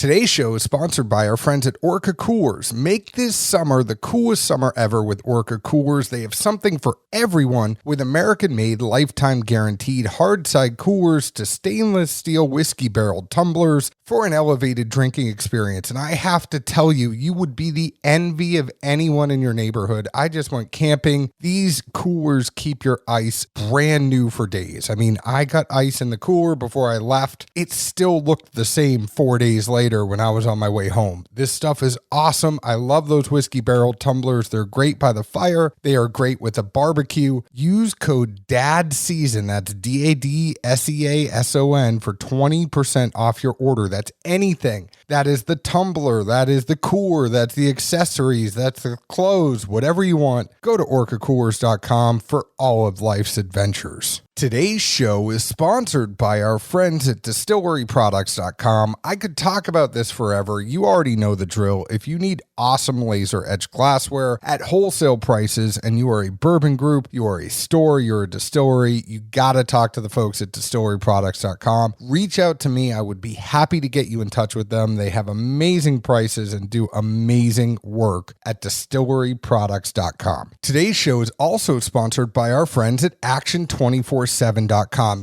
Today's show is sponsored by our friends at Orca Coolers. Make this summer the coolest summer ever with Orca Coolers. They have something for everyone with American-made, lifetime guaranteed hard-side coolers to stainless steel whiskey barreled tumblers for an elevated drinking experience. And I have to tell you, you would be the envy of anyone in your neighborhood. I just went camping. These coolers keep your ice brand new for days. I mean, I got ice in the cooler before I left. It still looked the same 4 days later when I was on my way home. This stuff is awesome. I love those whiskey barrel tumblers. They're great by the fire. They are great with a barbecue. Use code DADSEASON, that's DADSEASON, for 20% off your order. That's anything. That is the tumbler, that is the cooler, that's the accessories, that's the clothes, whatever you want. Go to orcacoolers.com for all of life's adventures. Today's show is sponsored by our friends at distilleryproducts.com. I could talk about this forever. You already know the drill. If you need awesome laser etched glassware at wholesale prices and you are a bourbon group, you are a store, you're a distillery, you got to talk to the folks at distilleryproducts.com. Reach out to me. I would be happy to get you in touch with them. They have amazing prices and do amazing work at distilleryproducts.com. Today's show is also sponsored by our friends at Action247.com.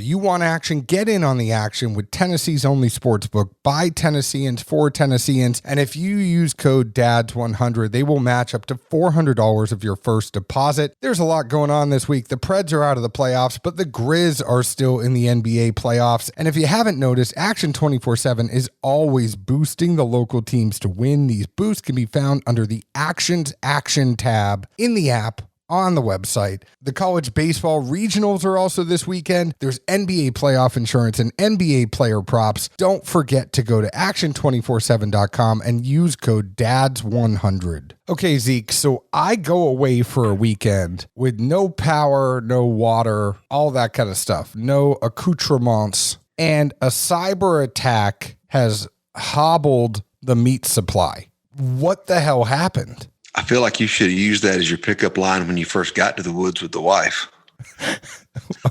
You want action? Get in on the action with Tennessee's only sportsbook by Tennesseans for Tennesseans. And if you use code DADS100, they will match up to $400 of your first deposit. There's a lot going on this week. The Preds are out of the playoffs, but the Grizz are still in the NBA playoffs. And if you haven't noticed, Action 24/7 is always boosting the local teams to win. These boosts can be found under the Actions Action tab in the app, on the website. The college baseball regionals are also this weekend. There's NBA playoff insurance and NBA player props. Don't forget to go to action247.com and use code DADS100. Okay, Zeke, so I go away for a weekend with no power, no water, all that kind of stuff, no accoutrements, and a cyber attack has hobbled the meat supply. What the hell happened? I feel like you should have used that as your pickup line when you first got to the woods with the wife.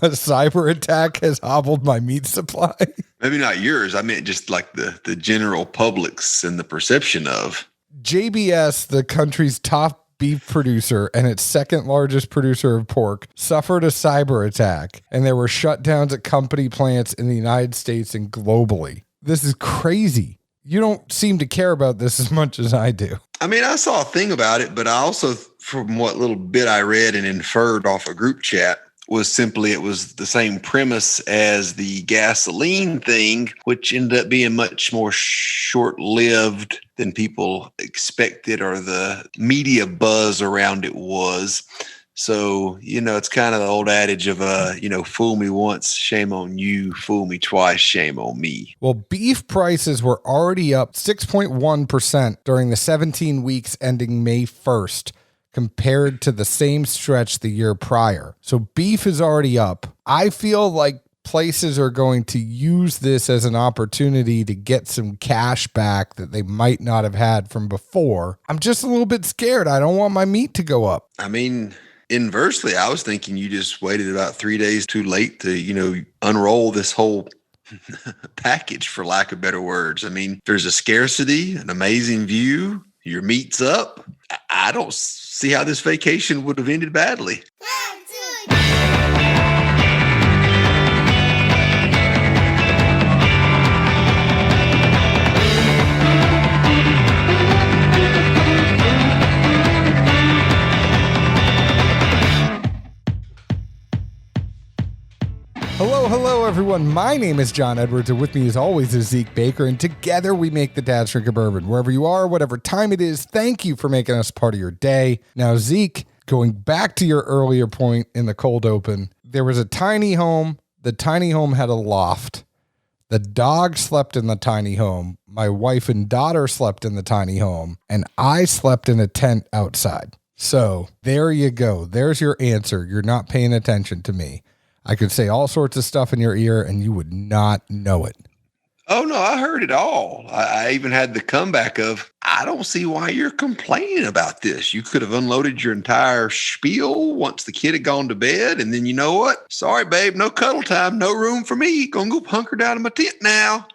A cyber attack has hobbled my meat supply. Maybe not yours. I meant just like the general public's and the perception of. JBS, the country's top beef producer and its second largest producer of pork, suffered a cyber attack, and there were shutdowns at company plants in the United States and globally. This is crazy. You don't seem to care about this as much as I do. I mean, I saw a thing about it, but I also, from what little bit I read and inferred off a group chat, was simply it was the same premise as the gasoline thing, which ended up being much more short-lived than people expected or the media buzz around it was. So, it's kind of the old adage of, fool me once, shame on you, fool me twice, shame on me. Well, beef prices were already up 6.1% during the 17 weeks ending May 1st compared to the same stretch the year prior. So beef is already up. I feel like places are going to use this as an opportunity to get some cash back that they might not have had from before. I'm just a little bit scared. I don't want my meat to go up. I mean, inversely, I was thinking you just waited about 3 days too late to, unroll this whole package, for lack of better words. I mean, there's a scarcity, an amazing view, your meat's up. I don't see how this vacation would have ended badly. Hello, everyone. My name is John Edwards, and with me, as always, is Zeke Baker, and together we make the Dad's Drink of Bourbon. Wherever you are, whatever time it is, thank you for making us part of your day. Now, Zeke, going back to your earlier point in the cold open, there was a tiny home. The tiny home had a loft. The dog slept in the tiny home. My wife and daughter slept in the tiny home, and I slept in a tent outside. So there you go. There's your answer. You're not paying attention to me. I could say all sorts of stuff in your ear and you would not know it. Oh, no, I heard it all. I even had the comeback of, I don't see why you're complaining about this. You could have unloaded your entire spiel once the kid had gone to bed. And then you know what? Sorry, babe, no cuddle time, no room for me. Gonna go hunker down in my tent now.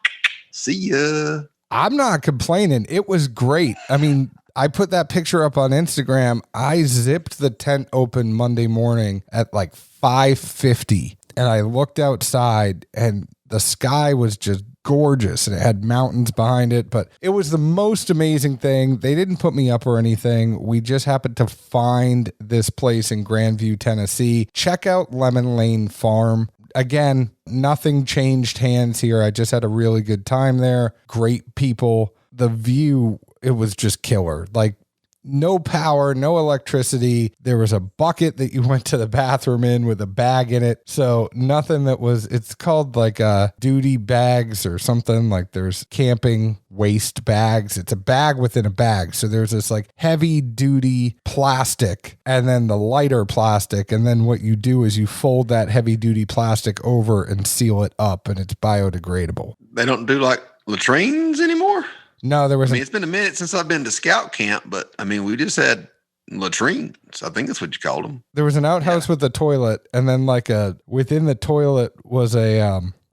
See ya. I'm not complaining. It was great. I mean, I put that picture up on Instagram. I zipped the tent open Monday morning at like 5:50, and I looked outside and the sky was just gorgeous and it had mountains behind it, but it was the most amazing thing. They didn't put me up or anything. We just happened to find this place in Grandview, Tennessee. Check out Lemon Lane Farm. Again, nothing changed hands here. I just had a really good time there. Great people. The view, it was just killer. Like, no power, no electricity. There was a bucket that you went to the bathroom in with a bag in it. So nothing that was, it's called like duty bags or something. Like there's camping waste bags. It's a bag within a bag. So there's this like heavy duty plastic and then the lighter plastic. And then what you do is you fold that heavy duty plastic over and seal it up, and it's biodegradable. They don't do like latrines anymore? No, there wasn't. I mean, it's been a minute since I've been to scout camp, but I mean, we just had latrines. I think that's what you called them. There was an outhouse with a toilet, and then like within the toilet was it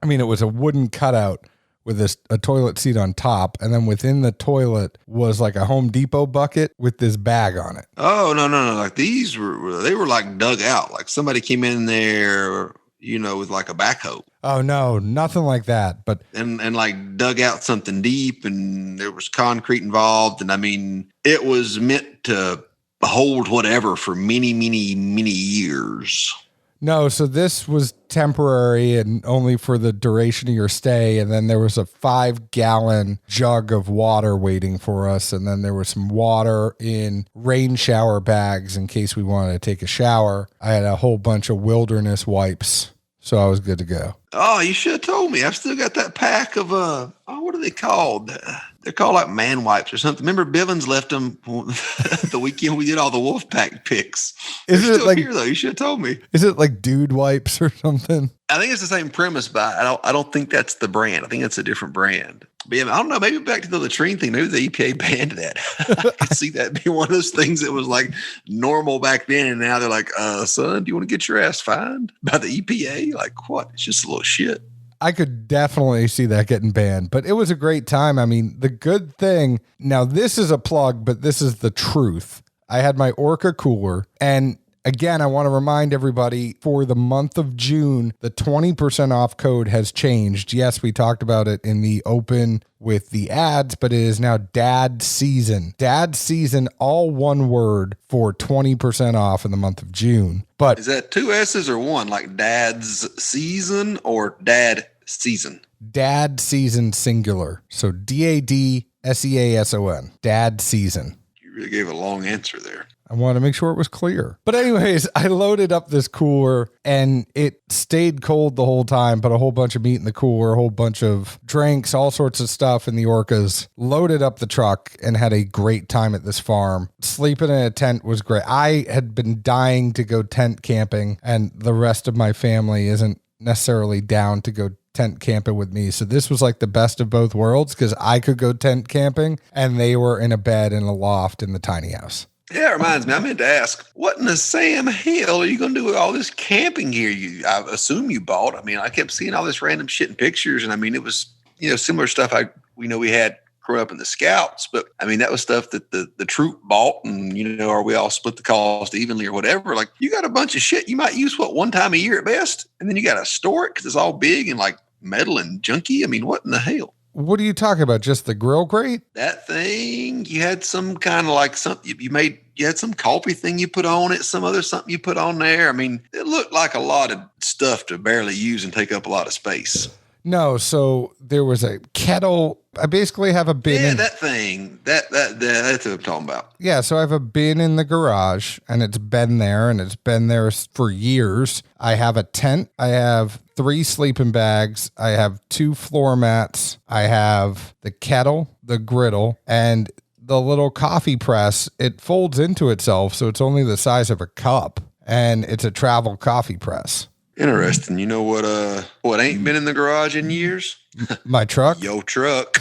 was a wooden cutout with a toilet seat on top, and then within the toilet was like a Home Depot bucket with this bag on it. Oh, no. Like they were like dug out. Like somebody came in there, with like a backhoe. Oh no, nothing like that. But and like dug out something deep, and there was concrete involved. And I mean, it was meant to hold whatever for many, many, many years. No, so this was temporary and only for the duration of your stay. And then there was a 5-gallon jug of water waiting for us. And then there was some water in rain shower bags in case we wanted to take a shower. I had a whole bunch of wilderness wipes, so I was good to go. Oh, you should have told me. I've still got that pack of, what are they called? They're called like man wipes or something. Remember Bivens left them the weekend we did all the wolf pack picks. They're still like here though? You should have told me. Is it like dude wipes or something? I think it's the same premise, but I don't think that's the brand. I think it's a different brand. But yeah, I don't know. Maybe back to the latrine thing. Maybe the EPA banned that. I could see that be one of those things that was like normal back then, and now they're like, son, do you want to get your ass fined by the EPA? Like what? It's just a little shit. I could definitely see that getting banned, but it was a great time. I mean, the good thing, now this is a plug, but this is the truth. I had my Orca cooler, and again, I want to remind everybody, for the month of June, the 20% off code has changed. Yes, we talked about it in the open with the ads, but it is now Dad Season. Dad Season, all one word, for 20% off in the month of June. But is that 2 S's or one, like Dad's Season or Dad Season? Dad Season singular. So DADSEASON. Dad Season. You really gave a long answer there. I wanted to make sure it was clear. But anyways, I loaded up this cooler and it stayed cold the whole time, but a whole bunch of meat in the cooler, a whole bunch of drinks, all sorts of stuff in the Orcas. Loaded up the truck and had a great time at this farm. Sleeping in a tent was great. I had been dying to go tent camping, and the rest of my family isn't necessarily down to go tent camping with me. So this was like the best of both worlds, because I could go tent camping and they were in a bed in a loft in the tiny house. Yeah, it reminds me. I meant to ask, what in the Sam hell are you going to do with all this camping gear I assume you bought? I mean, I kept seeing all this random shit in pictures, and I mean, it was, similar stuff we had growing up in the Scouts, but I mean, that was stuff that the troop bought, and, or we all split the cost evenly or whatever. Like, you got a bunch of shit you might use, one time a year at best, and then you got to store it because it's all big and like metal and junky. I mean, what in the hell? What are you talking about? Just the grill grate? That thing, you had some kind of like something you had some coffee thing you put on it, some other something you put on there. I mean, it looked like a lot of stuff to barely use and take up a lot of space. No, so there was a kettle. I basically have a bin. Yeah, that thing. That's what I'm talking about. Yeah, so I have a bin in the garage, and it's been there for years. I have a tent. I have 3 sleeping bags. I have 2 floor mats. I have the kettle, the griddle, and the little coffee press. It folds into itself, so it's only the size of a cup, and it's a travel coffee press. Interesting. You know what ain't been in the garage in years? My truck? Yo truck.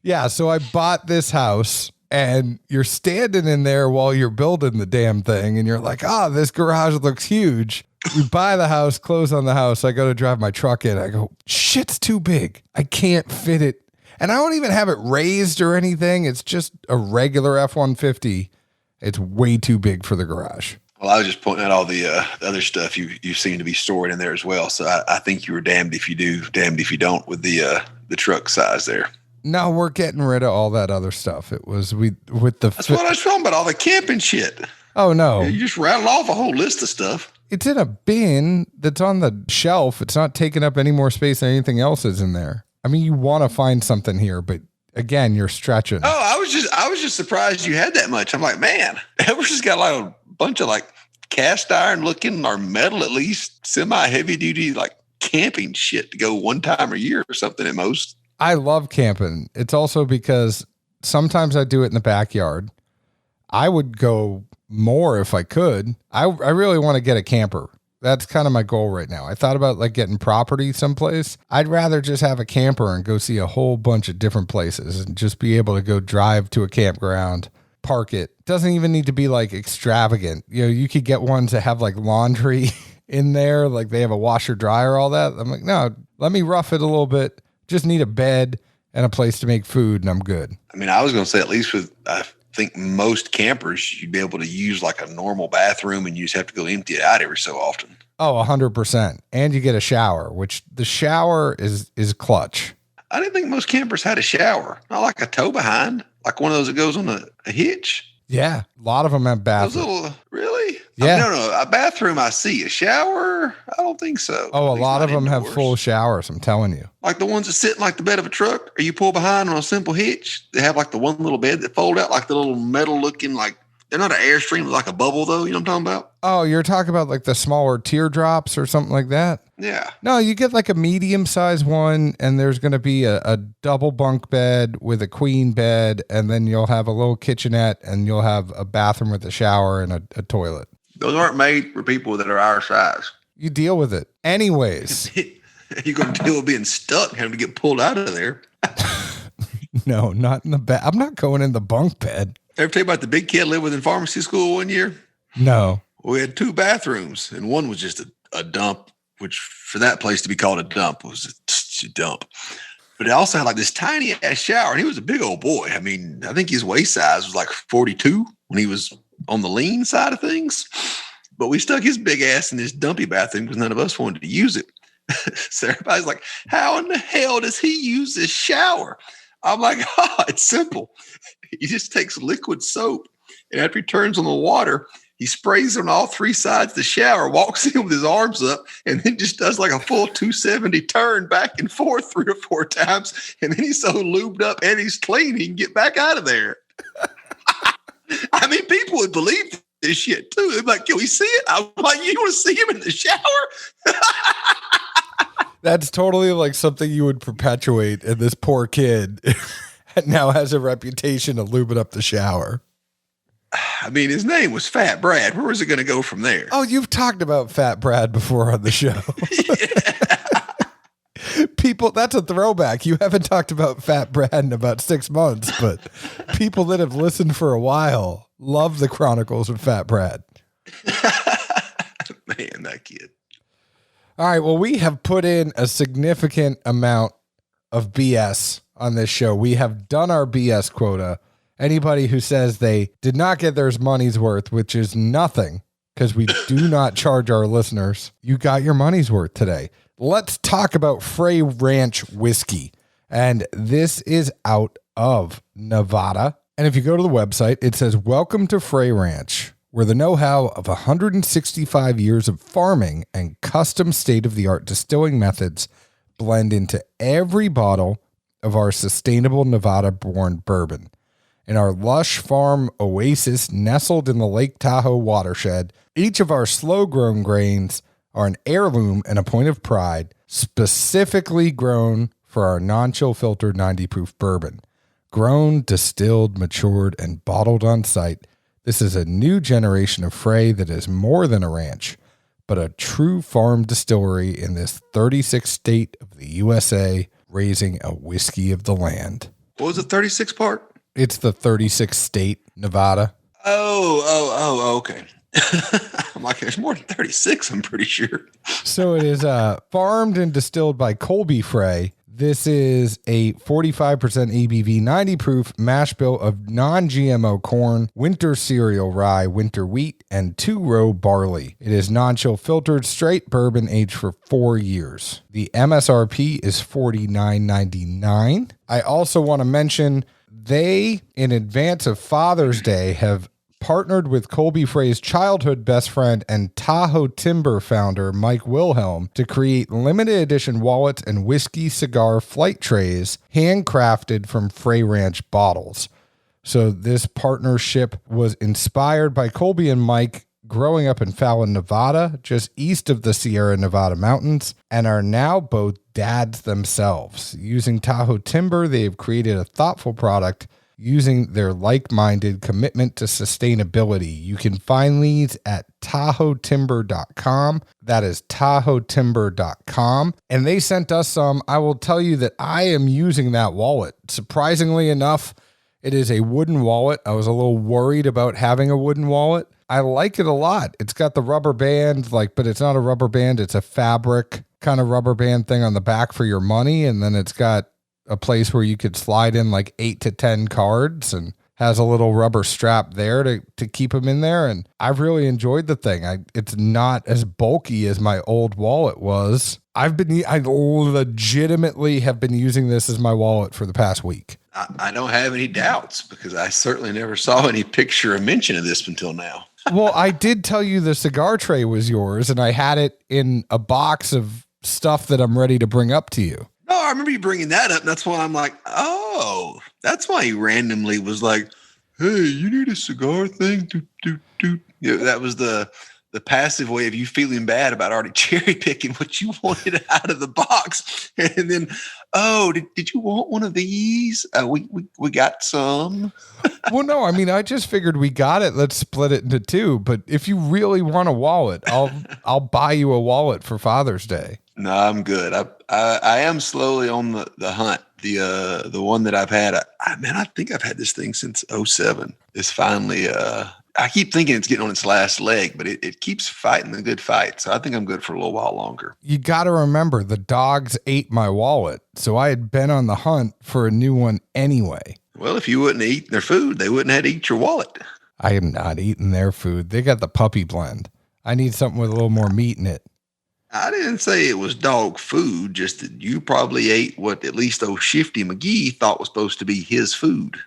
Yeah, so I bought this house, and you're standing in there while you're building the damn thing, and you're like, this garage looks huge. We buy the house, close on the house. I go to drive my truck in. I go, shit's too big. I can't fit it. And I don't even have it raised or anything. It's just a regular F-150. It's way too big for the garage. Well, I was just pointing out all the other stuff you seem to be stored in there as well. So I think you were damned if you do, damned if you don't with the truck size there. No, we're getting rid of all that other stuff. It was That's what I was talking about, all the camping shit. Oh, no. You just rattled off a whole list of stuff. It's in a bin that's on the shelf. It's not taking up any more space than anything else is in there. I mean, you want to find something here, but again, you're stretching. Oh, I was just surprised you had that much. I'm like, man, Everest has got like a bunch of like cast iron looking or metal, at least semi heavy duty, like camping shit to go one time a year or something at most. I love camping. It's also because sometimes I do it in the backyard. I would go more if I could. I really want to get a camper. That's kind of my goal right now. I thought about like getting property someplace. I'd rather just have a camper and go see a whole bunch of different places and just be able to go drive to a campground, park it. Doesn't even need to be like extravagant. You know, you could get ones that have like laundry in there, like they have a washer dryer, all that. I'm like, no, let me rough it a little bit. Just need a bed and a place to make food and I'm good. I mean, I was going to say at least with, I think most campers, you'd be able to use like a normal bathroom and you just have to go empty it out every so often. Oh, 100%. And you get a shower, which the shower is clutch. I didn't think most campers had a shower. Not like a tow behind, like one of those that goes on a hitch. Yeah. A lot of them have bathrooms. Really? Yeah. No. A bathroom I see. A shower? I don't think so. Oh, a lot of them have full showers. I'm telling you. Like the ones that sit in like the bed of a truck or you pull behind on a simple hitch. They have like the one little bed that fold out like the little metal looking, like they're not an Airstream, like a bubble though. You know what I'm talking about? Oh, you're talking about like the smaller teardrops or something like that? Yeah. No, you get like a medium sized one and there's going to be a double bunk bed with a queen bed. And then you'll have a little kitchenette and you'll have a bathroom with a shower and a toilet. Those aren't made for people that are our size. You deal with it. Anyways. You're going to deal with being stuck, having to get pulled out of there. No, not in the bed. I'm not going in the bunk bed. Ever tell you about the big kid I lived with in pharmacy school one year? No. We had two bathrooms, and one was just a dump, which for that place to be called a dump was a dump. But it also had like this tiny ass shower, and he was a big old boy. I mean, I think his waist size was like 42 when he was on the lean side of things. But we stuck his big ass in this dumpy bathroom because none of us wanted to use it. So everybody's like, how in the hell does he use this shower? I'm like, it's simple. He just takes liquid soap, and after he turns on the water, he sprays on all three sides of the shower, walks in with his arms up, and then just does like a full 270 turn back and forth 3 or 4 times. And then he's so lubed up and he's clean, he can get back out of there. I mean, people would believe this shit too. They'd be like, can we see it? I'm like, you want to see him in the shower? That's totally like something you would perpetuate, and this poor kid now has a reputation of lubing up the shower. I mean, his name was Fat Brad. Where was it going to go from there? Oh, you've talked about Fat Brad before on the show. People, that's a throwback. You haven't talked about Fat Brad in about 6 months, but people that have listened for a while love the Chronicles of Fat Brad. Man, that kid. All right. Well, we have put in a significant amount of BS on this show. We have done our BS quota. Anybody who says they did not get their money's worth, which is nothing because we do not charge our listeners, you got your money's worth today. Let's talk about Frey Ranch whiskey. And this is out of Nevada. And if you go to the website, it says, welcome to Frey Ranch, where the know-how of 165 years of farming and custom state-of-the-art distilling methods blend into every bottle of our sustainable Nevada-born bourbon. In our lush farm oasis nestled in the Lake Tahoe watershed, each of our slow-grown grains are an heirloom and a point of pride, specifically grown for our non-chill filtered 90-proof bourbon. Grown, distilled, matured, and bottled on site, this is a new generation of Frey that is more than a ranch, but a true farm distillery in this 36th state of the USA, raising a whiskey of the land. What was the 36 part? It's the 36th state, Nevada. Oh, okay. I'm like, there's more than 36, I'm pretty sure. So it is farmed and distilled by Colby Frey. This is a 45% ABV, 90 proof mash bill of non-GMO corn, winter cereal rye, winter wheat, and 2-row barley. It is non-chill filtered, straight bourbon aged for 4 years. The MSRP is $49.99. I also want to mention they, in advance of Father's Day, have partnered with Colby Frey's childhood best friend and Tahoe Timber founder, Mike Wilhelm, to create limited edition wallets and whiskey cigar flight trays handcrafted from Frey Ranch bottles. So this partnership was inspired by Colby and Mike growing up in Fallon, Nevada, just east of the Sierra Nevada mountains, and are now both dads themselves. Using Tahoe Timber, they have created a thoughtful product using their like-minded commitment to sustainability. You can find these at TahoeTimber.com. That is TahoeTimber.com. And they sent us some. I will tell you that I am using that wallet. Surprisingly enough, it is a wooden wallet. I was a little worried about having a wooden wallet. I like it a lot. It's got the rubber band, but it's not a rubber band. It's a fabric kind of rubber band thing on the back for your money. And then it's got a place where you could slide in 8 to 10 cards and has a little rubber strap there to keep them in there. And I've really enjoyed the thing. It's not as bulky as my old wallet was. I legitimately have been using this as my wallet for the past week. I don't have any doubts because I certainly never saw any picture or mention of this until now. Well, I did tell you the cigar tray was yours, and I had it in a box of stuff that I'm ready to bring up to you. No, I remember you bringing that up. And that's why I'm like, oh, that's why he randomly was like, hey, you need a cigar thing? Yeah, that was the passive way of you feeling bad about already cherry picking what you wanted out of the box. And then, oh, did you want one of these? We got some. Well, no, I mean, I just figured we got it. Let's split it into two. But if you really want a wallet, I'll buy you a wallet for Father's Day. No, I'm good. I am slowly on the hunt. The one that I've had, I think I've had this thing since 2007. It's finally, I keep thinking it's getting on its last leg, but it keeps fighting the good fight. So I think I'm good for a little while longer. You got to remember, the dogs ate my wallet. So I had been on the hunt for a new one anyway. Well, if you wouldn't have eaten their food, they wouldn't have to eat your wallet. I am not eating their food. They got the puppy blend. I need something with a little more meat in it. I didn't say it was dog food, just that you probably ate what at least old Shifty McGee thought was supposed to be his food.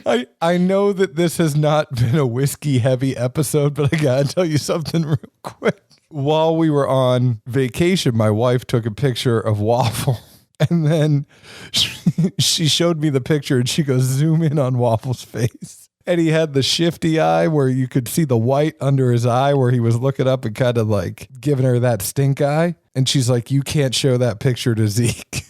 I know that this has not been a whiskey heavy episode, but I gotta tell you something real quick. While we were on vacation, my wife took a picture of Waffle, and then she showed me the picture, and she goes, zoom in on Waffle's face. And he had the shifty eye where you could see the white under his eye where he was looking up and kind of giving her that stink eye. And she's like, you can't show that picture to Zeke.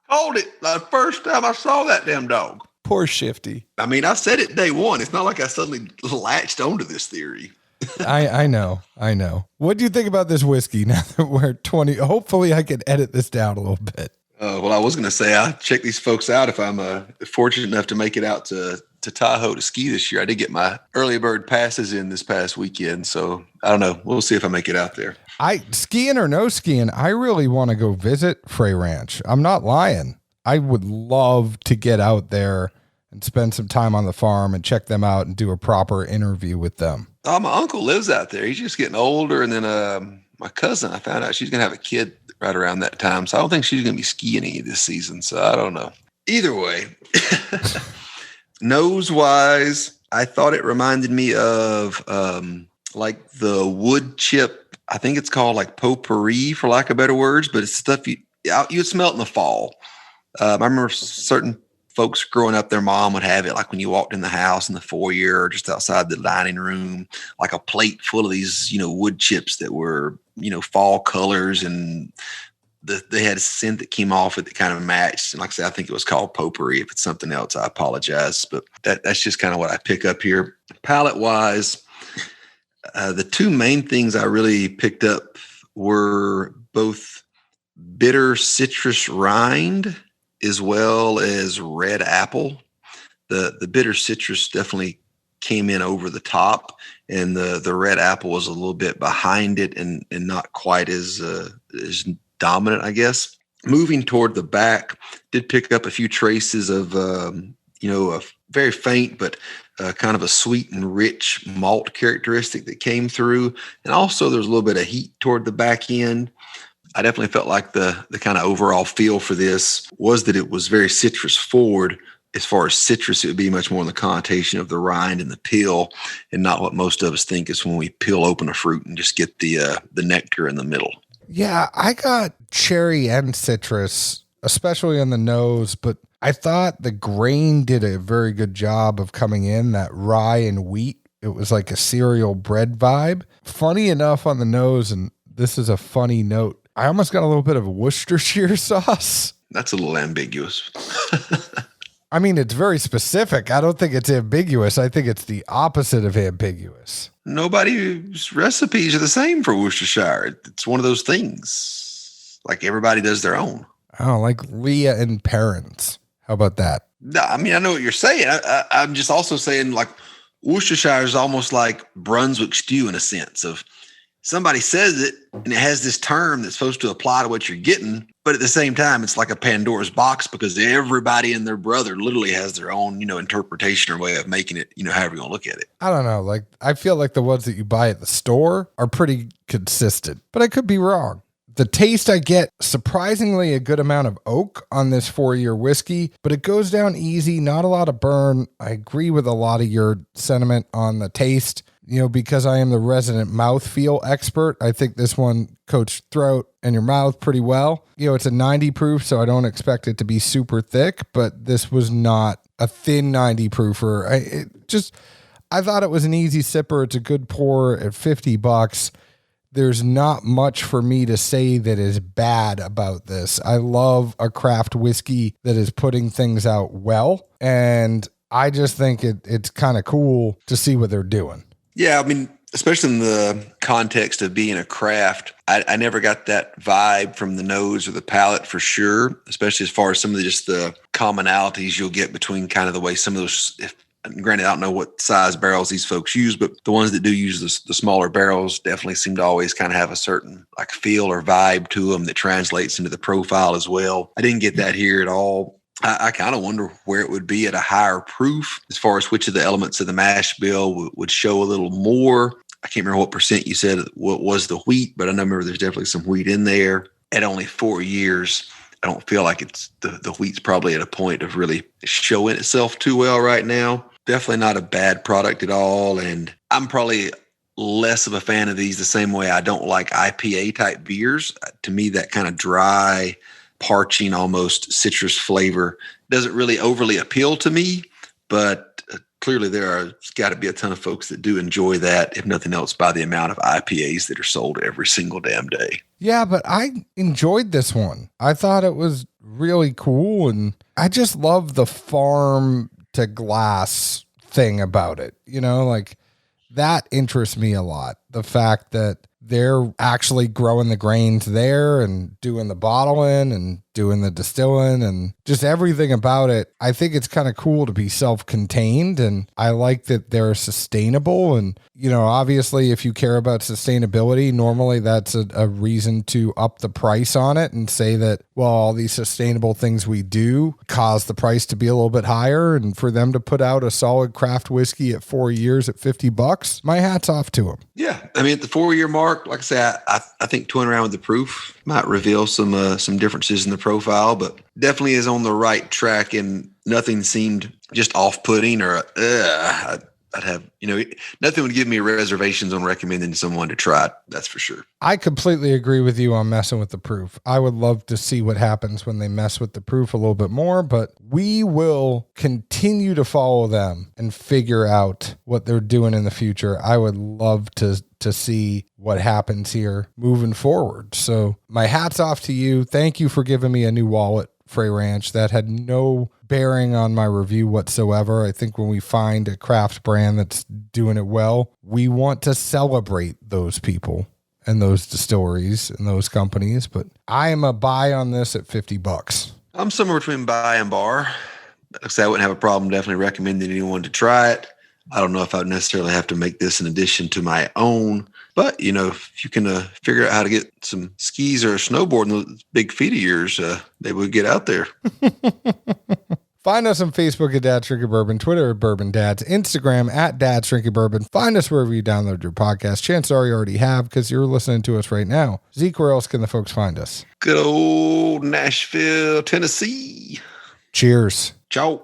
Called it the first time I saw that damn dog. Poor Shifty. I mean, I said it day one. It's not like I suddenly latched onto this theory. I know. What do you think about this whiskey now that we're 20? Hopefully I can edit this down a little bit. Well, I was going to say I'll check these folks out if I'm fortunate enough to make it out to Tahoe to ski this year. I did get my early bird passes in this past weekend, so I don't know. We'll see if I make it out there. Skiing or no skiing, I really want to go visit Frey Ranch. I'm not lying. I would love to get out there and spend some time on the farm and check them out and do a proper interview with them. Oh, my uncle lives out there. He's just getting older, and then my cousin, I found out she's going to have a kid right around that time. So I don't think she's going to be skiing any this season. So I don't know. Either way, nose wise, I thought it reminded me of the wood chip. I think it's called potpourri for lack of better words, but it's stuff you'd smell it in the fall. I remember certain folks growing up, their mom would have it when you walked in the house in the foyer or just outside the dining room, a plate full of these, wood chips that were, fall colors, and they had a scent that came off it that kind of matched. And like I said, I think it was called potpourri. If it's something else, I apologize, but that's just kind of what I pick up here. Palate wise, the two main things I really picked up were both bitter citrus rind as well as red apple. The bitter citrus definitely came in over the top, and the red apple was a little bit behind it and not quite as dominant, I guess. Moving toward the back, did pick up a few traces of, a very faint, but kind of a sweet and rich malt characteristic that came through. And also there's a little bit of heat toward the back end. I definitely felt like the kind of overall feel for this was that it was very citrus forward. As far as citrus, it would be much more in the connotation of the rind and the peel, and not what most of us think is when we peel open a fruit and just get the nectar in the middle. Yeah, I got cherry and citrus, especially on the nose, but I thought the grain did a very good job of coming in, that rye and wheat. It was like a cereal bread vibe. Funny enough on the nose, and this is a funny note, I almost got a little bit of Worcestershire sauce. That's a little ambiguous. I mean, it's very specific. I don't think it's ambiguous. I think it's the opposite of ambiguous. Nobody's recipes are the same for Worcestershire. It's one of those things. Like everybody does their own. Oh, like Leah and Perrins. How about that? No, I mean, I know what you're saying. I'm just also saying, like, Worcestershire is almost like Brunswick stew in a sense of somebody says it and it has this term that's supposed to apply to what you're getting. But at the same time, it's like a Pandora's box because everybody and their brother literally has their own, interpretation or way of making it, however you want to look at it. I don't know. Like, I feel like the ones that you buy at the store are pretty consistent, but I could be wrong. The taste, I get surprisingly a good amount of oak on this 4-year whiskey, but it goes down easy, not a lot of burn. I agree with a lot of your sentiment on the taste. Because I am the resident mouthfeel expert, I think this one coats throat and your mouth pretty well. It's a 90 proof, so I don't expect it to be super thick, but this was not a thin 90 proofer. I thought it was an easy sipper. It's a good pour at $50. There's not much for me to say that is bad about this. I love a craft whiskey that is putting things out well, and I just think it's kind of cool to see what they're doing. Yeah, I mean, especially in the context of being a craft, I never got that vibe from the nose or the palate for sure, especially as far as some of the commonalities you'll get between kind of the way some of those, granted, I don't know what size barrels these folks use, but the ones that do use the smaller barrels definitely seem to always kind of have a certain like feel or vibe to them that translates into the profile as well. I didn't get that here at all. I kind of wonder where it would be at a higher proof as far as which of the elements of the mash bill would show a little more. I can't remember what percent you said what was the wheat, but I remember there's definitely some wheat in there. At only 4 years, I don't feel like it's the wheat's probably at a point of really showing itself too well right now. Definitely not a bad product at all. And I'm probably less of a fan of these the same way I don't like IPA type beers. To me, that kind of dry, parching, almost citrus flavor doesn't really overly appeal to me, but clearly there's got to be a ton of folks that do enjoy that, if nothing else, by the amount of IPAs that are sold every single damn day. Yeah, but I enjoyed this one. I thought it was really cool, and I just love the farm to glass thing about it. Like that interests me a lot. The fact that they're actually growing the grains there and doing the bottling and doing the distilling and just everything about it. I think it's kind of cool to be self-contained, and I like that they're sustainable. And, obviously if you care about sustainability, normally that's a reason to up the price on it and say that, well, all these sustainable things we do cause the price to be a little bit higher. And for them to put out a solid craft whiskey at 4 years at $50, my hat's off to them. Yeah. I mean, at the 4-year mark, like I say, I think toying around with the proof might reveal some differences in the profile, but definitely is on the right track, and nothing seemed just off-putting or I'd have, nothing would give me reservations on recommending someone to try it. That's for sure. I completely agree with you on messing with the proof. I would love to see what happens when they mess with the proof a little bit more, but we will continue to follow them and figure out what they're doing in the future. I would love to see what happens here moving forward. So my hat's off to you. Thank you for giving me a new wallet, Frey Ranch. That had no bearing on my review whatsoever. I think when we find a craft brand that's doing it well, we want to celebrate those people and those distilleries and those companies. But I am a buy on this at $50. I'm somewhere between buy and bar. Like I say, I wouldn't have a problem definitely recommending anyone to try it. I don't know if I would necessarily have to make this in addition to my own, but if you can figure out how to get some skis or a snowboard in those big feet of yours, maybe we'll get out there. Find us on Facebook at Dad's Drinking Bourbon, Twitter at Bourbon Dads, Instagram at Dad's Drinking Bourbon. Find us wherever you download your podcast. Chances are you already have because you're listening to us right now. Zeke, where else can the folks find us? Good old Nashville, Tennessee. Cheers. Ciao.